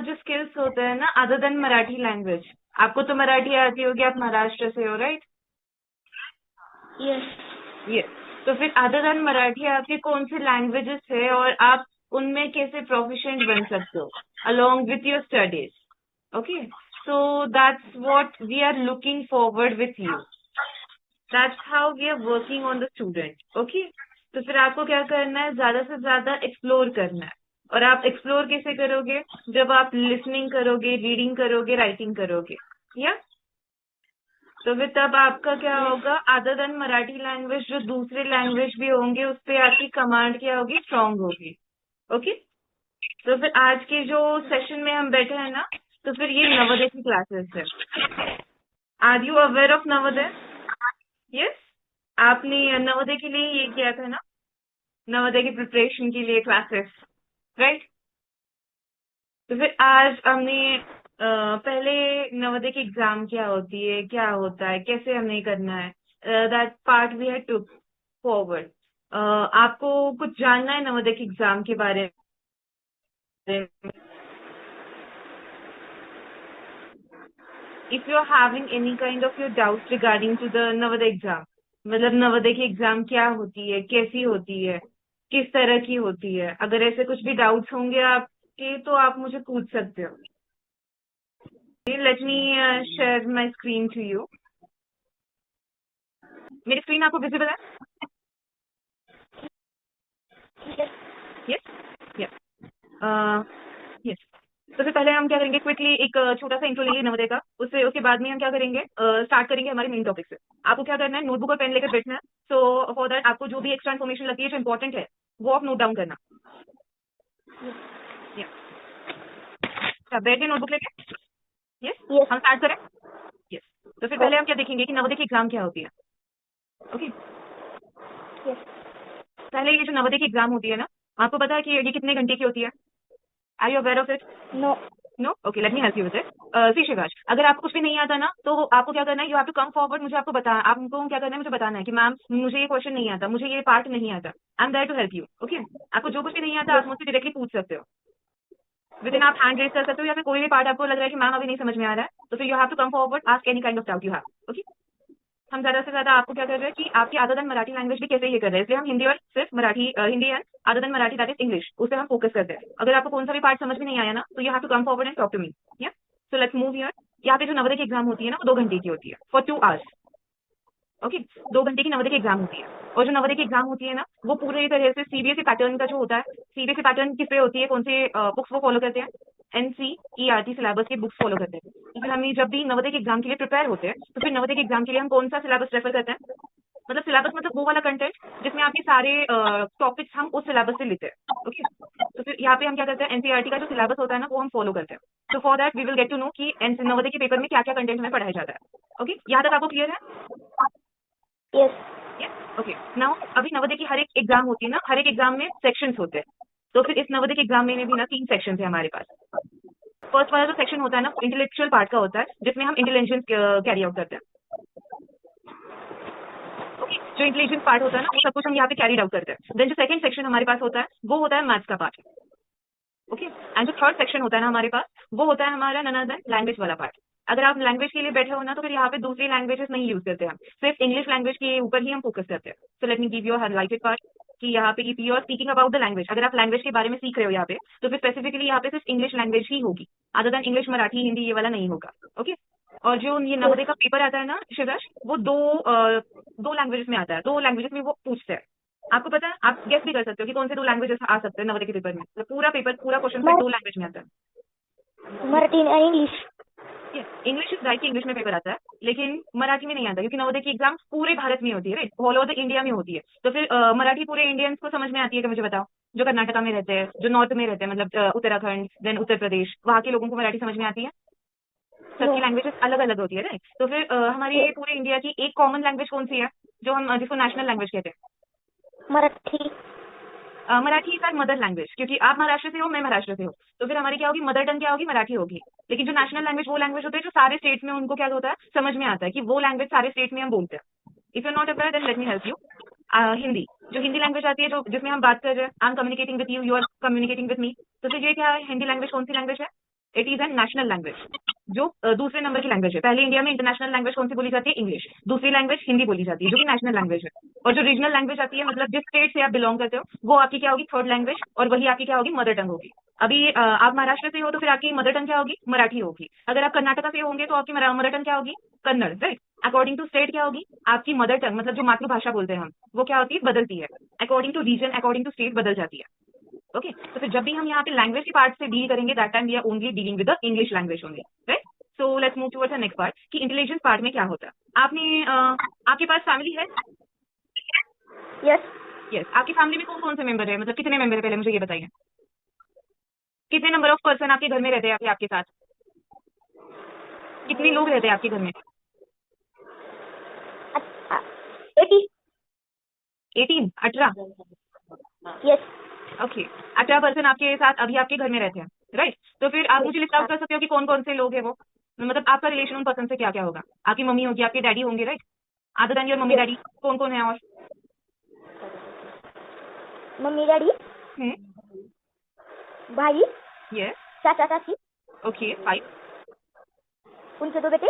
जो स्किल्स होते हैं ना अदर देन मराठी लैंग्वेज, आपको तो मराठी आती होगी, आप महाराष्ट्र से हो राइट? यस। यस। तो फिर अदर देन मराठी आपकी कौन सी लैंग्वेजेस है और आप उनमें कैसे प्रोफिशिएंट बन सकते हो along with your studies? Okay, so that's what we are looking forward with you, that's how we are working on the student. Okay, तो फिर आपको क्या करना है, ज्यादा से ज्यादा एक्सप्लोर करना है। और आप एक्सप्लोर कैसे करोगे? जब आप लिसनिंग करोगे, रीडिंग करोगे, राइटिंग करोगे, या तो फिर तब आपका क्या होगा, अदर देन मराठी लैंग्वेज जो दूसरे लैंग्वेज भी होंगे उस पे आपकी कमांड क्या होगी, स्ट्रांग होगी। ओके, तो फिर आज के जो सेशन में हम बैठे हैं ना, तो फिर ये नवोदय की क्लासेस है। Are you aware of Navodaya? Yes, आपने नवोदय के लिए ये किया था ना, नवोदय की प्रिपरेशन के लिए क्लासेस, राइट? तो फिर आज हमने पहले नवोदय की एग्जाम क्या होती है, क्या होता है, कैसे हमें करना है, that part we had to forward. आपको कुछ जानना है नवोदय की एग्जाम के बारे में? If you are having any kind of your doubts regarding to the Navodaya exam, मतलब नवोदय की एग्जाम क्या होती है, कैसी होती है, किस तरह की होती है, अगर ऐसे कुछ भी डाउट्स होंगे आपके तो आप मुझे पूछ सकते हो। Let me share my screen to you. मेरी स्क्रीन आपको विजिबल है? Yes, yes, yes. तो फिर पहले हम क्या करेंगे, क्विकली एक छोटा सा इंट्रो लेंगे नवोदय का, उसके बाद में हम क्या करेंगे, स्टार्ट करेंगे हमारे मेन टॉपिक से। आपको क्या करना है, नोटबुक और पेन लेकर बैठना है। सो फॉर दैट आपको जो भी एक्स्ट्रा इन्फॉर्मेशन लगती है जो इंपॉर्टेंट है वो आप नोट डाउन करना। अच्छा, बैठिए नोटबुक लेके। Yes, yes. हम स्टार्ट करें। यस, तो फिर पहले हम क्या देखेंगे कि नवोदय की एग्जाम क्या होती है। Okay, yes. पहले ये जो नवोदय की एग्जाम होती है ना, आपको पता है कि ये कितने घंटे की होती है? Are you aware of it? No. No, okay, let me help you with it. See शिवाज, अगर आपको कुछ भी नहीं आता ना तो आपको क्या करना है, you have to come forward, मुझे आपको बता, आपको क्या करना है, मुझे बताना है कि मैम मुझे ये क्वेश्चन नहीं आता, मुझे ये पार्ट नहीं आता। I am there to help you. Okay, आपको जो कुछ भी नहीं आता आप यस। मुझसे डायरेक्टली पूछ सकते हो। विद इन आप हैंड रेज कर सकते हो, या फिर कोई भी पार्ट आपको लग रहा है कि मैम अभी नहीं समझ में आ रहा है तो फिर you have to come forward, ask any kind of doubt you have. Okay, हम ज्यादा से ज्यादा आपको क्या कर रहे हैं कि आपकी अदर देन मराठी लैंग्वेज भी कैसे ये कर रहे हैं, इसलिए हम हिंदी और सिर्फ Marathi, Hindi and other than Marathi that is English, उस पर हम फोकस करते हैं। अगर आपको कौन सा भी पार्ट समझ में नहीं आया ना तो you have to come forward and talk to me. या सो लेट्स मूव हियर। यहाँ पे जो नवोदय की एग्जाम होती है ना वो 2 घंटे की होती है, फॉर 2 आवर्स। ओके, 2 घंटे की नवोदय की एग्जाम होती है। और जो नवोदय की एग्जाम होती है ना वो पूरी तरह से सीबीएसई पैटर्न का जो होता है, सीबीएसई पैटर्न किस पे होती है, कौन से बुक्स वो फॉलो करते हैं, एनसीईआरटी सिलेबस के बुक्स फॉलो करते हैं। तो फिर हम जब भी नवोदय के एग्जाम के लिए प्रिपेयर होते हैं तो फिर नवोदय के एग्जाम के लिए हम कौन सा सिलेबस रेफर करते हैं, मतलब सिलेबस मतलब वो वाला कंटेंट जिसमें आपके सारे टॉपिक्स हम उस सिलेबस से लेते हैं। ओके, तो फिर यहाँ पे हम क्या करते हैं, एनसीईआरटी का जो सिलेबस होता है ना वो हम फॉलो करते हैं। तो for that we will get to know कि नवोदय के पेपर में क्या क्या कंटेंट हमें पढ़ाया जाता है। ओके, यहाँ तक आपको क्लियर है? यस। Yes, okay. नाउ अभी नवोदय की हर एक एग्जाम होती है ना, हर एक एग्जाम में सेक्शंस होते हैं। तो फिर इस नवोदय के एग्जाम में भी ना 3 सेक्शन है हमारे पास। फर्स्ट वाला जो सेक्शन होता है ना इंटेलेक्चुअल पार्ट का होता है, जिसमें हम इंटेलिजेंस कैरी आउट करते हैं। ओके, जो इंटेलिजेंस पार्ट होता है ना वो सब कुछ हम यहाँ पे कैरी आउट करते हैं। देन जो सेकंड सेक्शन हमारे पास होता है वो होता है मैथ्स का पार्ट। ओके, एंड जो थर्ड सेक्शन होता है ना हमारे पास वो होता है हमारा नन अदर लैंग्वेज वाला पार्ट। अगर आप लैंग्वेज के लिए बैठे हो ना तो फिर यहाँ पे दूसरी लैंग्वेजेस नहीं यूज करते हम, सिर्फ इंग्लिश लैंग्वेज के ऊपर ही हम फोकस करते हैं। So let me give you highlighted part कि यहाँ पे if you are speaking about the language, अगर आप लैंग्वेज के बारे में सीख रहे हो यहाँ पे तो फिर स्पेसिफिकली यहाँ पे सिर्फ इंग्लिश लैंग्वेज ही होगी, other than English Marathi Hindi ये वाला नहीं होगा। ओके, और जो ये नवोदय का पेपर आता है ना शिवराज, वो दो लैंग्वेजेस में आता है, 2 लैंग्वेजेस में वो पूछते हैं। आपको पता है, आप गेस भी कर सकते हो कि कौन से 2 लैंग्वेजेस आ सकते हैं नवोदय के पेपर में, तो पूरा पेपर पूरा क्वेश्चन पेपर 2 लैंग्वेज में आता है। Marathi and English. English is right, English में पेपर आता है, लेकिन मराठी में नहीं आता क्योंकि नवोदय की एग्जाम पूरे भारत में होती है, right, all over the India में होती है। तो फिर मराठी पूरे इंडियंस को समझ में आती है कि मुझे बताओ, जो कर्नाटका में रहते हैं, जो नॉर्थ में रहते हैं, मतलब उत्तराखंड देन उत्तर प्रदेश, वहाँ के लोगों को मराठी समझ में आती है? सबकी लैंग्वेजेस अलग अलग होती है, राइट। तो फिर हमारी पूरे इंडिया की एक कॉमन लैंग्वेज कौन सी है, जो हम जिसको नेशनल लैंग्वेज कहते हैं? Marathi. Marathi is our mother language, क्योंकि आप महाराष्ट्र से हो, मैं महाराष्ट्र से हूँ, तो फिर हमारी क्या होगी, मदर टंग क्या होगी, मराठी होगी। लेकिन जो नेशनल लैंग्वेज वो लैंग्वेज होती है जो सारे स्टेट्स में उनको क्या होता है, समझ में आता है कि वो लैंग्वेज सारे स्टेट में हम बोलते हैं। If you not aware then let me help you. Hindi, जो हिंदी लैंग्वेज आती है, जो जिसमें हम बात कर रहे हैं, I am communicating with you, you are communicating with me, तो फिर ये क्या है, हिंदी लैंग्वेज कौन सी लैंग्वेज है? It is an national language, जो दूसरे नंबर की लैंग्वेज है। पहले इंडिया में इंटरनेशनल लैंग्वेज कौन सी बोली जाती है? इंग्लिश। दूसरी लैंग्वेज हिंदी बोली जाती है, जो कि नेशनल लैंग्वेज है। और जो रीजनल लैंग्वेज आती है, मतलब जिस स्टेट से आप बिलोंग करते हो, वो आपकी क्या होगी? Third language. और वही आपकी क्या होगी? मदर टंग होगी। अभी आप महाराष्ट्र से हो तो फिर आपकी मदर टंग क्या होगी? मराठी होगी। अगर आप कर्नाटका से होंगे तो आपकी मदर टंग क्या होगी? Kannada, right. According to state क्या होगी? आपकी मदर टंग, मतलब जो मातृभाषा बोलते हैं हम, वो क्या होती है? बदलती है। According to region, according to state बदल जाती है। ओके, तो फिर जब भी हम यहाँ पे लैंग्वेज के पार्ट से डील करेंगे, that time we are only dealing with the English language only, right. So let's move towards the next part कि इंटेलिजेंस पार्ट में क्या होता है। आपने आपके पास फैमिली है? यस। यस। आपकी फैमिली में कौन कौन से मेंबर है, मतलब कितने मेंबर है? पहले मुझे ये बताइए, कितने नंबर ऑफ पर्सन आपके घर में रहते हैं आपके साथ? कितने लोग रहते हैं आपके घर में? 80। 18? 18? यस। ओके, 18 पर्सन आपके साथ अभी आपके घर में रहते हैं, राइट। तो फिर आप मुझे लिस्ट आउट कर सकते हो कि कौन कौन से लोग हैं वो, मतलब आपका रिलेशन उन पर्सन से क्या क्या होगा? आपकी मम्मी होगी, आपके डैडी होंगे, right. Other than your mummy Yes. Daddy कौन कौन है और? मम्मी डैडी, भाई, यस। चाचा चाची, ओके, 5। उनके 2 बेटे,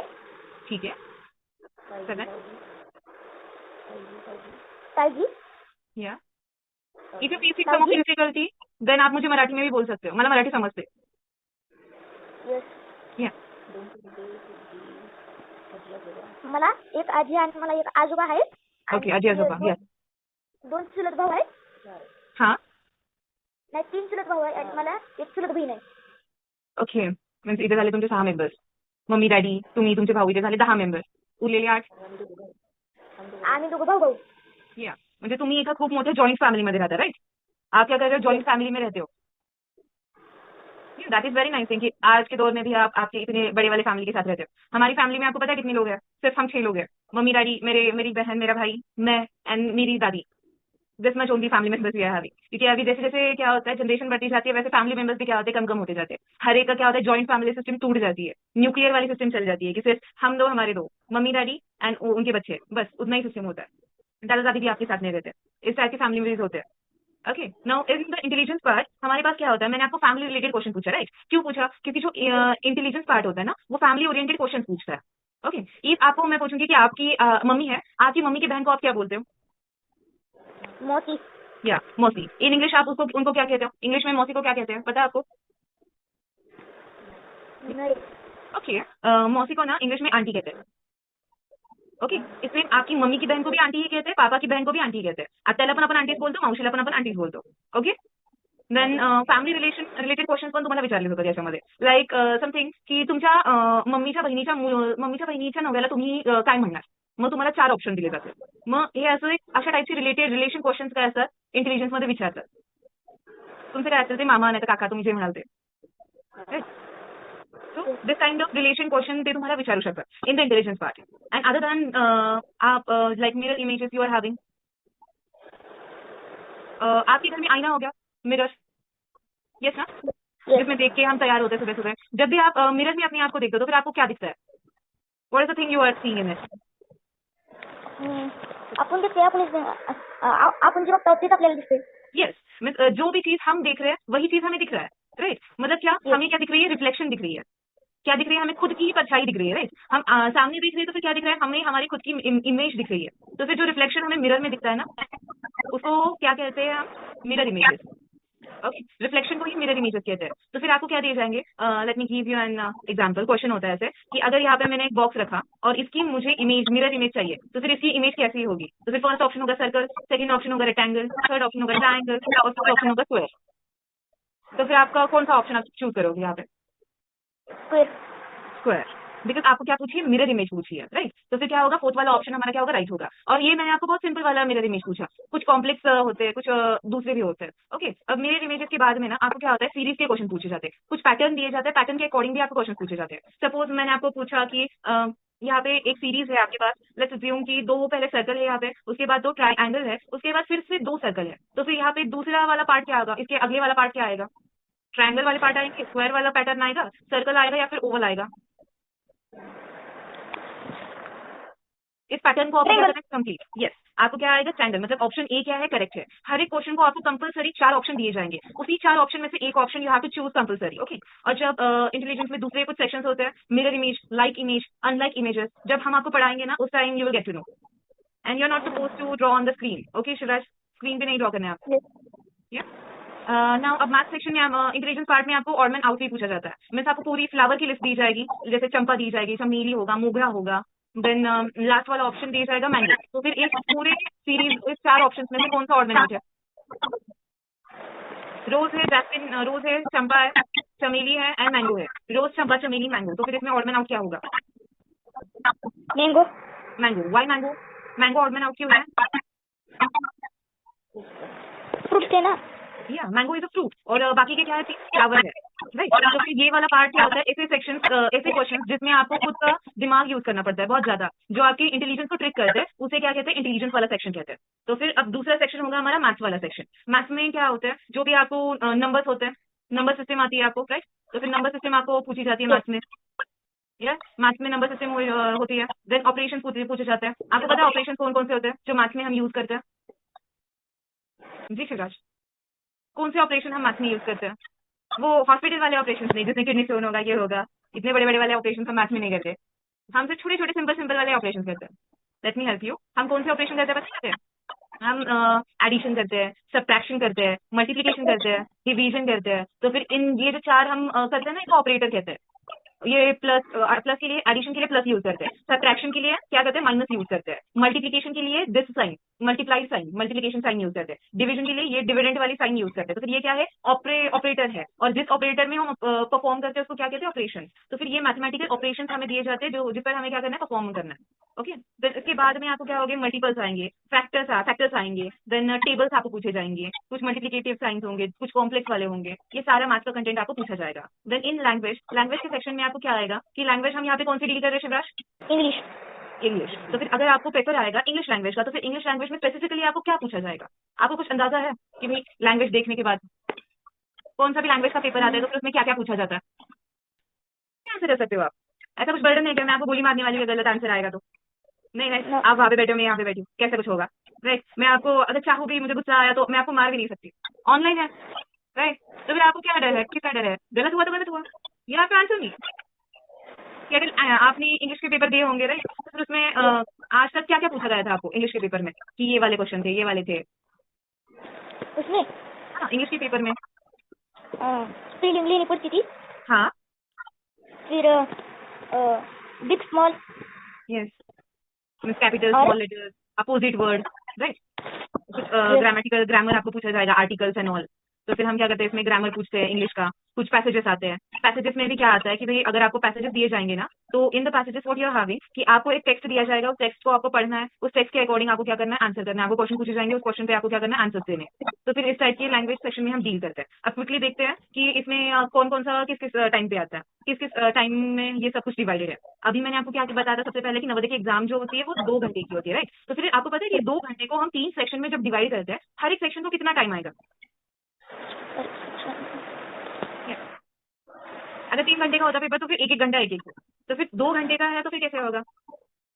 ठीक है। 7। ताई जी। या if you facing some of difficulty, then आप मुझे मराठी में भी बोल सकते हो, मला मराठी समजते। यस। या मला एक आजी आणि मला एक आजोबा आहेत. ओके, आजी आजोबा, यस। 2 चुलत भाऊ आहेत. हाँ, नाही 3 चुलत भाऊ आहेत आणि मला एक चुलत बहीण आहे. ओके, म्हणजे इथे झाले तुमचे 6 मेंबर्स, मम्मी डॅडी, तुम्ही, तुमचे भाऊ, इथे झाले 10 मेंबर्स, उरलेले 8. आम्ही 2 भाऊ. या म्हणजे तुम्ही एका खूप मोठ्या जॉइंट फॅमिलीमध्ये राहता, राइट। आप क्या कर रहे हो? जॉइंट फैमिली में रहते हो। That is very nice thing कि आज के दौर में भी आप आपके इतने बड़े वाले फैमिली के साथ रहते हो। हमारी फैमिली में आपको पता है कितने लोग हैं? सिर्फ हम 6 लोग हैं। मम्मी डैडी, मेरी बहन, मेरा भाई, मैं एंड मेरी दादी। This much only family members we are having. क्योंकि अभी जैसे जैसे क्या होता है, जनरेशन बढ़ती जाती है, वैसे फैमिली मेंबर्स भी क्या होते हैं? कम कम होते जाते हैं। हर एक का क्या होता है? जॉइंट फैमिली सिस्टम टूट जाती है, न्यूक्लियर वाली सिस्टम चल जाती है कि सिर्फ हम 2, हमारे 2, मम्मी डैडी एंड उनके बच्चे, बस उतना ही सिस्टम होता है। दादा दादी भी आपके साथ नहीं रहते। इस टाइप के फैमिली मेंबर्स होते हैं। Okay, now in the intelligence part हमारे पास क्या होता है? मैंने आपको फैमिली रिलेटेड क्वेश्चन पूछा, राइट। क्यों पूछा? क्योंकि जो इंटेलिजेंस पार्ट होता है ना, वो फैमिली ओरिएंटेड क्वेश्चन पूछता है। ओके, इफ आपको मैं पूछूंगी कि आपकी मम्मी है, आपकी मम्मी की बहन को आप क्या बोलते हो? मौसी. या मौसी। इन इंग्लिश आप उसको उनको क्या कहते हो? इंग्लिश में मौसी को क्या कहते हैं, पता है आपको? नाही. ओके, मौसी को ना इंग्लिश में आंटी कहते हैं। ओके, इसमें आपकी मम्मी की बहन को भी आंटी ही कहते हैं, पापा की बहन को भी आंटी ही कहते हैं। आत्याला पण आपण आंटीच बोलतो, मावशीला पण आपण आंटीच बोलतो। Okay, then family relation related question पण तुम्हाला विचारले होते याच्यामध्ये, लाईक समथिंग की तुमच्या मम्मीच्या बहिणीच्या नवऱ्याला तुम्ही काय म्हणणार? मग तुम्हाला 4 ऑप्शन दिले जातात। मग हे असं एक अशा टाईपचे रिलेटेड रिलेशन क्वेश्चन्स काय असतात, इंटेलिजन्स मध्ये विचारतात। तुमचे काय असेल ते मामा नाही तर काका, तुम्ही जे म्हणाल ते, right. So this kind of relation question ते तुम्हाला विचारू शकतात in the intelligence part. And other than आप like mirror images you are having, आपके घर में आईना हो गया, मिरर, यस ना, जिसमें देख के हम तैयार होते हैं सुबह सुबह। जब भी आप मिरर में अपने आप को देखते हो तो फिर आपको क्या दिखता है? What is the thing you are seeing in it? आपण ते आपण जे बघतो तेच आपल्याला दिसते. यस, जो भी चीज हम देख रहे हैं वही चीज हमें दिख रहा है, राइट। मतलब क्या हमें क्या दिख रही है? रिफ्लेक्शन दिख रही है। क्या दिख रही है? हमें खुद की परछाई दिख रही है, राइट। हम सामने देख रहे हैं तो फिर क्या दिख रहा है? हमें हमारी खुद की इमेज दिख रही है। तो फिर जो रिफ्लेक्शन हमें मिरर में दिखता है ना, उसको क्या कहते हैं हम? Mirror images. ओके, रिफ्लेक्शन को ही मिरर इमेजेस कहते हैं। तो फिर आपको क्या दिए जाएंगे? Late me give you an example. Question होता है ऐसे कि अगर यहाँ पे मैंने एक बॉक्स रखा और इसकी मुझे इमेज, मिरर इमेज चाहिए, तो फिर इसकी इमेज कैसी होगी? तो फिर फर्स्ट ऑप्शन होगा सर्कल, सेकंड ऑप्शन होगा रेक्टेंगल, थर्ड ऑप्शन होगा ट्रायंगल और फोर्थ ऑप्शन होगा स्क्वायर। तो फिर आपका कौन सा ऑप्शन आप चूज करोगे यहाँ पे? स्क्वेअर. स्क्वायर, बिकॉज आपको क्या पूछिए? मिरर इमेज पूछी है, राइट। तो फिर क्या होगा? फोर्थ वाला ऑप्शन हमारा क्या होगा? राइट होगा। और ये मैंने आपको बहुत सिंपल वाला मिरर इमेज पूछा, कुछ कॉम्प्लेक्स होते हैं, कुछ दूसरे भी होते हैं। ओके, अब मिरर इमेजेस के बाद में ना आपको क्या होता है? सीरीज के क्वेश्चन पूछे जाते हैं, कुछ पैटर्न दिए जाते हैं, पैटर्न के अकॉर्डिंग भी आपको क्वेश्चन पूछे जाते हैं। सपोज मैंने आपको पूछा कि यहाँ पे एक सीरीज है आपके पास, लेट्स अज्यूम कि 2 पहले सर्कल है यहाँ पे, उसके बाद 2 ट्रायंगल है, उसके बाद फिर से 2 सर्कल है। तो फिर यहाँ पे दूसरा वाला पार्ट क्या होगा? इसके अगले वाला पार्ट क्या आएगा? ट्रायंगल वाले पार्ट आएंगे, स्क्वायर वाला पैटर्न आएगा, सर्कल आएगा या फिर ओवल आएगा? इस पैटर्न को आप क्या करते हैं? कंप्लीट। यस, आपको क्या आएगा स्टैंडर्ड, मतलब ऑप्शन ए क्या है करेक्ट है। हर एक क्वेश्चन को आपको कंपलसरी 4 ऑप्शन दिए जाएंगे, उसी 4 ऑप्शन में से एक option you have to choose compulsory. Okay, और जब इंटेलिजेंस में दूसरे कुछ सेक्शंस होते हैं, mirror image, like image, unlike images, जब हम आपको पढ़ाएंगे ना उस time you will get to know, and you are not suppose to draw on the screen. Okay Shivraj, screen पे नहीं ड्रॉ करना है आपको। Yes. नाउ अब मैथ सेक्शन में इंटेलिजेंस पार्ट में आपको ऑर्ड एंड आउट भी पूछा जाता है। मीन्स आपको पूरी फ्लावर की लिस्ट दी जाएगी, जैसे चंपा दी जाएगी, चमेली होगा, मोगरा होगा, देन लास्ट वाला ऑप्शन दिया जाएगा मैंगो। तो फिर इस पूरे सीरीज, इस 4 ऑप्शन में से कौन सा ऑर्ड एंड आउट है? रोज है, जैस्मिन, रोज है, चंपा है, चमेली है एंड मैंगो है। रोज, चंपा, चमेली, मैंगो। तो फिर इसमें ऑर्ड एंड आउट क्या होगा? Mango. Mango. Why mango? Mango odd and out क्यों है? Fruits है ना? या मैंगो इज अ फ्रूट, और बाकी के क्या है? फ्लावर है, राइट। तो फिर ये वाला पार्ट क्या होता है? ऐसे सेक्शंस, ऐसे क्वेश्चंस जिसमें आपको खुद का दिमाग यूज करना पड़ता है बहुत ज्यादा, जो आपकी इंटेलिजेंस को ट्रिक करते हैं, उसे क्या कहते हैं? इंटेलिजेंस वाला सेक्शन कहते हैं। तो फिर अब दूसरा सेक्शन होगा हमारा मैथ्स वाला सेक्शन। मैथ्स में क्या होता है? जो भी आपको नंबर्स होते हैं, नंबर सिस्टम आती है आपको, राइट। तो फिर नंबर सिस्टम आपको पूछी जाती है मैथ्स में, या मैथ्स में नंबर सिस्टम होती है। देन ऑपरेशन पूछे जाते हैं। आपको पता है ऑपरेशन कौन कौन से होते हैं जो मैथ्स में हम यूज करते हैं? जी शिवराज, कौन से ऑपरेशन हम मैथ्स में यूज करते हैं? वो हॉस्पिटल वाले ऑपरेशन नहीं, जिसमें किडनी स्टोन होगा, ये होगा, इतने बड़े बड़े वाले ऑपरेशन हम मैथ्स में नहीं करते। हम सिर्फ छोटे छोटे सिंपल सिंपल वाले ऑपरेशन करते हैं। Late me help you. हम कौन से ऑपरेशन करते हैं पता है? हम एडिशन करते हैं, सब्ट्रैक्शन करते हैं, मल्टीप्लिकेशन करते हैं, डिवीजन करते हैं। तो फिर इन ये जो 4 हम करते हैं ना, इनको ऑपरेटर कहते हैं। ये प्लस के लिए, एडिशन के लिए प्लस यूज करते हैं, सब्ट्रैक्शन के लिए क्या करते हैं? माइनस यूज करते हैं, मल्टीप्लिकेशन के लिए this sign, multiply sign, multiplication sign use करते हैं, डिवीजन के लिए ये डिविडेंड वाली साइन यूज करते हैं। तो फिर ये क्या है? ऑपरेटर है, और जिस ऑपरेटर में हम परफॉर्म करते हैं उसको क्या कहते हैं? ऑपरेशन। तो फिर ये मैथमेटिकल ऑपरेशन हमें दिए जाते हैं, जो जिस पर हमें क्या करना है? परफॉर्म करना है। ओके, फिर इसके बाद में आपको क्या होगा? मल्टीपल्स आएंगे, फैक्टर्स आएंगे, देन टेबल्स आपको पूछे जाएंगे, कुछ मल्टीप्लिकेटिव साइंस होंगे, कुछ कॉम्प्लेक्स वाले होंगे। ये सारा मैथ्स का कंटेंट आपको पूछा जाएगा। देन इन लैंग्वेज के सेक्शन में आपको क्या आएगा कि लैंग्वेज हम यहाँ पे कौन सी डील कर रहे हैं शिवराज? English. इंग्लिश। तो फिर अगर आपको पेपर आएगा इंग्लिश लैंग्वेज का, तो फिर इंग्लिश लैंग्वेज में स्पेसिफिकली आपको क्या पूछा जाएगा? आपको कुछ अंदाजा है कि भाई लैंग्वेज देखने के बाद कौन सा भी लैंग्वेज का पेपर आता है तो फिर उसमें क्या क्या पूछा जाता है? क्या आंसर कर सकते हो आप? ऐसा कुछ बर्डन नहीं है कि मैं आपको गोली मारने वाली है गलत आंसर आएगा तो? नहीं नहीं, No. आप वहाँ पे बैठे हो, मैं यहाँ पे बैठी हूँ, कैसे कुछ होगा? राइट, मैं आपको अगर चाहूँ भी, मुझे गुस्सा आया तो मैं आपको मार भी नहीं सकती, ऑनलाइन है, राइट। तो फिर आपको क्या डर है? किसका डर है? गलत हुआ तो गलत हुआ, ये आप आंसर नहीं। कि अगर आपने इंग्लिश के पेपर दिए होंगे, राइट, तो फिर उसमें आज तक क्या क्या पूछा गया था आपको इंग्लिश के पेपर में कि ये वाले क्वेश्चन थे, ये वाले थे? उसमें हाँ, इंग्लिश के पेपर में। स्पेलिंग लेनी पड़ती थी, हाँ, फिर बिग स्मॉल यस, कैपिटल, और small letters, opposite word, right. कुछ ग्रामर आपको पूछा जाएगा, आर्टिकल्स एंड ऑल। तो फिर हम क्या करते हैं, इसमें ग्रामर पूछते हैं इंग्लिश का, कुछ पैसेजेस आते हैं। पैसेजेस में भी क्या आता है कि भाई अगर आपको पैसेजेस दिए जाएंगे ना, तो in the passages what you are having कि आपको एक टेक्स्ट दिया जाएगा, उस टेक्स्ट को आपको पढ़ना है, उस टेक्स्ट के अकॉर्डिंग आपको क्या करना है? आंसर करना है। आपको क्वेश्चन पूछे जाएंगे, उस क्वेश्चन पे आपको क्या करना है? आंसर देने हैं। तो फिर इस टाइप की लैंग्वेज सेक्शन में हम डील करते हैं। अब क्विकली देखते हैं कि इसमें कौन कौन सा किस किस टाइम पे आता है, किस किस टाइम में ये सब कुछ डिवाइडेड है। अभी मैंने आपको क्या बताया था सबसे पहले कि नवोदय की एग्जाम जो होती है वो 2 घंटे की होती है, राइट। तो फिर आपको पता है कि 2 घंटे को हम 3 सेक्शन में जब डिवाइड करते हैं, हर एक सेक्शन को कितना टाइम आएगा? अगर 3 घंटे का होता पेपर तो फिर 1-1 घंटा एक को, तो फिर 2 घंटे का है तो फिर कैसे होगा?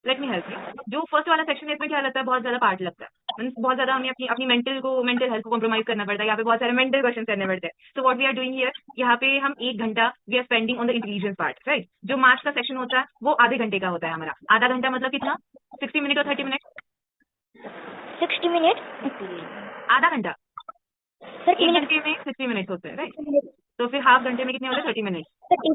Late me help you. जो फर्स्ट वाला सेक्शन है इसमें क्या लगता है? बहुत ज्यादा पार्ट लगता है, मीन्स बहुत ज्यादा हमें अपनी मेंटल हेल्थ को कॉम्प्रोमाइज करना पड़ता है। यहाँ पे बहुत सारे मेंटल क्वेश्चन करने पड़ते हैं। So what we are doing here, यहाँ पे हम 1 घंटा we are spending on the intelligence part, right. जो मैथ्स का सेक्शन होता है वो आधे घंटे का होता है हमारा। आधा घंटा मतलब कितना? 60 मिनट और 30 मिनट? 60 मिनट, आधा घंटा। 30 1 मिनट, घंटे में 60 मिनट होते हैं, राइट। तो फिर हाफ घंटे में कितने होते हैं? 30 मिनट। 30.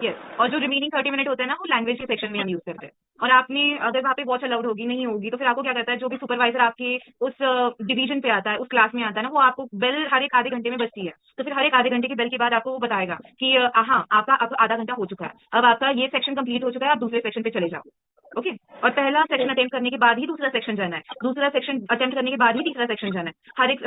यस, और जो रिमेनिंग 30 मिनट होते हैं ना, वो लैंग्वेज के सेक्शन में हम यूज करते हैं। और आपने अगर वहाँ पे वॉच अलाउड होगी नहीं होगी, तो फिर आपको क्या करता है, जो भी सुपरवाइजर आपके उस डिवीजन पे आता है, उस क्लास में आता है ना, वो आपको बेल हर एक आधे घंटे में बजती है। तो फिर हर एक आधे घंटे की बेल के बाद आपको वो बताएगा कि हाँ आपका अब आधा घंटा हो चुका है, अब आपका ये सेक्शन कंप्लीट हो चुका है, आप दूसरे सेक्शन पे चले जाओ। ओके, और पहला सेक्शन अटेम्प्ट करने के बाद ही दूसरा सेक्शन जाना है, दूसरा सेक्शन अटेम्प्ट करने के बाद ही तीसरा सेक्शन जाना है। हर एक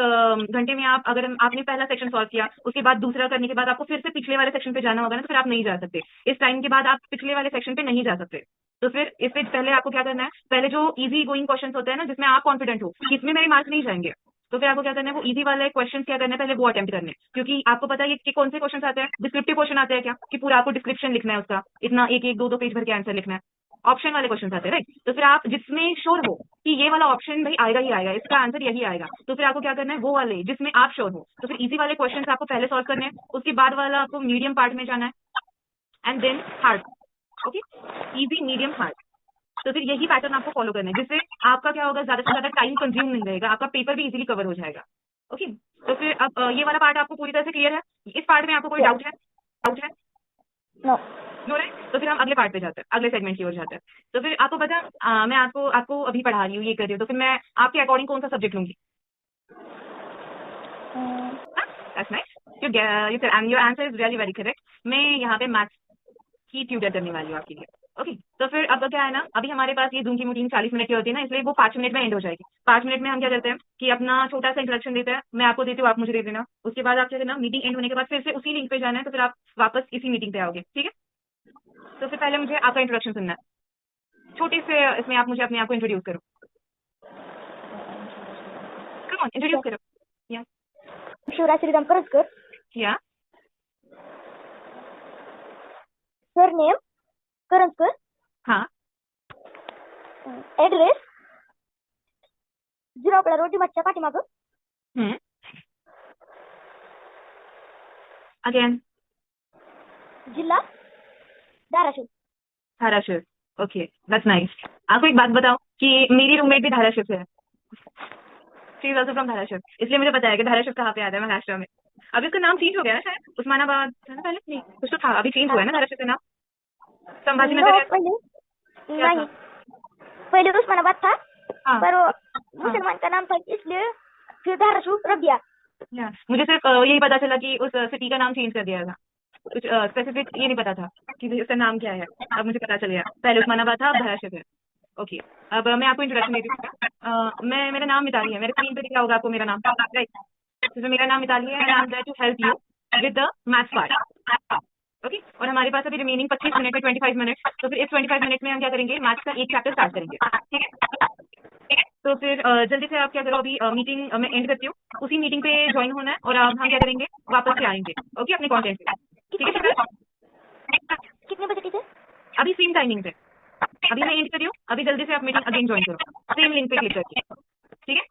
घंटे में आप अगर आपने पहला सेक्शन सॉल्व किया, उसके बाद दूसरा करने के बाद आपको फिर से पिछले वाले सेक्शन पे जाना होगा ना, तो फिर आप नहीं जा सकते। इस टाइम के बाद आप पिछले वाले सेक्शन पे नहीं जा सकते। तो फिर इससे पहले आपको क्या करना है, पहले जो इजी गोइंग क्वेश्चन होते हैं ना, जिसमें आप कॉन्फिडेंट हो कि इसमें मेरे मार्क्स नहीं जाएंगे, तो फिर आपको क्या करना है, वो इजी वाले क्वेश्चन क्या करना है, पहले वो अटेम्प्ट करने हैं। क्योंकि आपको पता है कि कौन से क्वेश्चन आते हैं, डिस्क्रिप्टिव क्वेश्चन आते हैं क्या, कि पूरा आपको डिस्क्रिप्शन लिखना है उसका, इतना 1-1, 2-2 पेज भर के आंसर लिखना है। ऑप्शन वाले क्वेश्चन आते हैं, राइट। तो फिर आप जिसमें श्योर हो कि ये वाला ऑप्शन भाई आएगा ही आएगा, इसका आंसर यही आएगा, तो फिर आपको क्या करना है, वो वाले जिसमें आप श्योर हो, तो फिर इजी वाले क्वेश्चन आपको पहले सॉल्व करने हैं, उसके बाद वाला आपको मीडियम पार्ट में जाना है, and then hard. Okay, easy medium hard. तो फिर यही पैटर्न आपको फॉलो करना है, जिससे आपका क्या होगा, ज्यादा से ज्यादा टाइम कंज्यूम नहीं रहेगा, आपका पेपर भी इजीली कवर हो जाएगा। ओके, तो फिर अब ये वाला पार्ट आपको पूरी तरह से क्लियर है? इस पार्ट में आपको कोई डाउट है? नो। नो है? तो फिर हम अगले पार्ट पे जाते हैं, अगले सेगमेंट की ओर जाते हैं। तो फिर आपको पता है, मैं आपको अभी पढ़ा रही हूँ, ये कर रही हूँ, तो फिर मैं आपके अकॉर्डिंग कौन सा सब्जेक्ट लूंगी? That's nice. Your answer is really very correct. मैं यहाँ पे मैथ्स की ट्यूटर करने वाली हूँ आपके लिए। ओके, तो फिर अब क्या है ना, अभी हमारे पास ये जूम की मीटिंग 40 मिनट की होती है ना, इसलिए वो 5 मिनट में एंड हो जाएगी। 5 मिनट में हम क्या करते हैं कि अपना छोटा सा इंट्रोडक्शन देते हैं, मैं आपको देती हूँ, आप मुझे दे देना। उसके बाद आप क्या करना, मीटिंग एंड होने के बाद फिर से उसी लिंक पे जाना है, तो फिर आप वापस इसी मीटिंग पे आओगे, ठीक है? तो फिर पहले मुझे आपका इंट्रोडक्शन सुनना है, छोटे से इसमें आप मुझे अपने आप को इंट्रोड्यूस करो। कम ऑन, इंट्रोड्यूस करो। या शिवराज श्रीराम करंजकर, या सरनेम करंजकर, हाँ, ऍड्रेस जिरावपळा रोड डिमार्टच्या पाठीमागं, अगेन जिल्हा Dharashiv. Dharashiv. Okay, that's nice. आपको एक बात बताओ कि मेरी रूममेट भी धाराशिव से है, she is also from Dharashiv, इसलिए मुझे पता है कि धाराशिव कहाँ पे आता है, महाराष्ट्र में। अभी उसका नाम चेंज हो गया है शायद, उस्मानाबाद था ना पहले, नहीं कुछ तो था, अभी चेंज हुआ है ना धाराशिव का नाम, संभाजी नगर। पहले नहीं, पहले उस्मानाबाद था, हाँ, पर वो मुसलमान का नाम था, इसलिए फिर धाराशिव रख दिया। मुझे सिर्फ यही पता चला कि उस सिटी का नाम चेंज कर दिया था, कुछ स्पेसिफिक ये नहीं पता था कि उसका नाम क्या है, अब मुझे पता चल गया, पहले उस्मानाबाद था, अब धाराशिव है। ओके, अब मैं आपको इंट्रोडक्शन देती हूँ। मेरा नाम मिताली है, मेरे स्क्रीन पे दिख रहा होगा आपको मेरा नाम, राइट? तो मेरा नाम मिताली है, and I am there to help you with the maths part. Okay, और हमारे पास अभी रिमेनिंग 25 मिनट है, 25 मिनट, तो फिर इस 25 मिनट में हम क्या करेंगे, मैथ्स का एक चैप्टर स्टार्ट करेंगे, ठीक है? तो फिर जल्दी से आप क्या करो, अभी मीटिंग मैं एंड करती हूँ, उसी मीटिंग पे ज्वाइन होना है, और हम क्या करेंगे, वापस से आएंगे, ओके, अपने कॉन्टेंट पे, ठीक है? कितने बजे टीचर? अभी सेम टाइमिंग पे, अभी मैं एंड कर रही हूँ, अभी जल्दी से आप मीटिंग अगेन ज्वाइन करो, सेम लिंक पे क्लिक करके, ठीक है?